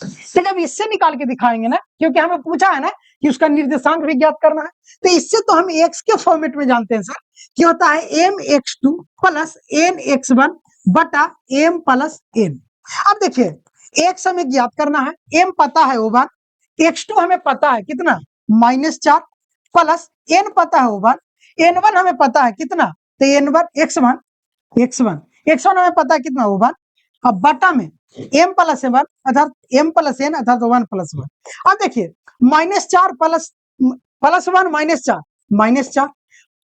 तो जब इससे निकाल के दिखाएंगे ना, क्योंकि हमें पूछा है ना कि उसका निर्देशांक भी ज्ञात करना है, तो इससे तो हम x के फॉर्मेट में जानते हैं सर कि होता है mx2 प्लस nx1 बटा m प्लस n। अब देखिए x हमें ज्ञात करना है, m पता है O1, x2 हमें पता है कितना -4 प्लस n पता है O1, n1 हमें पता है कितना, तो n1 x1 हमें पता है कितना O1, अब बटा में m प्लस n अर्थात m प्लस n अर्थात 1 प्लस 1। अब देखिए -4 प्लस +1 -4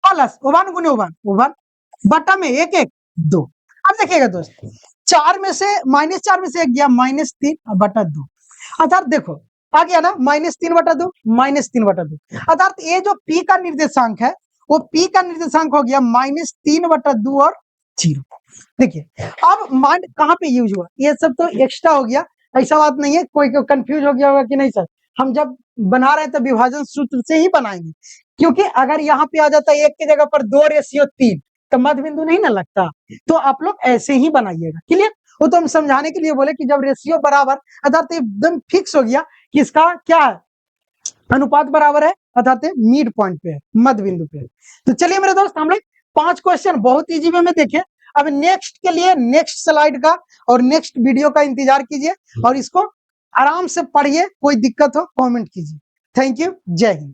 प्लस 1 गुने 1 बटा में 1 1 2। अब देखिएगा दोस्त 4 में से -4 में से 1 गया -3 बटा 2, अर्थात देखो आ गया ना -3/2 -3/2, अर्थात ये जो p का निर्देशांक है वो p का निर्देशांक हो गया -3/2 और 0। देखिए अब मान कहाँ पे यूज हुआ, ये सब तो एक्स्ट्रा हो गया, ऐसा बात नहीं है, कोई कंफ्यूज हो गया होगा कि नहीं सर हम जब बना रहे हैं तो विभाजन सूत्र से ही बनाएंगे, क्योंकि अगर यहाँ पे आ जाता है 1 की जगह पर 2 रेशियो 3 तो मध्य बिंदु नहीं ना लगता, तो आप लोग ऐसे ही बनाइएगा, क्लियर? वो तो हम समझाने के लिए बोले कि जब रेशियो बराबर अर्थात एकदम फिक्स हो गया कि इसका क्या है अनुपात बराबर है, अर्थात मिड पॉइंट पे है, मध्य बिंदु पे है। तो चलिए मेरे दोस्त हम लोग 5 क्वेश्चन बहुत इजी वे में देखें। अब नेक्स्ट के लिए नेक्स्ट स्लाइड का और नेक्स्ट वीडियो का इंतजार कीजिए और इसको आराम से पढ़िए, कोई दिक्कत हो कमेंट कीजिए। थैंक यू, जय हिंद।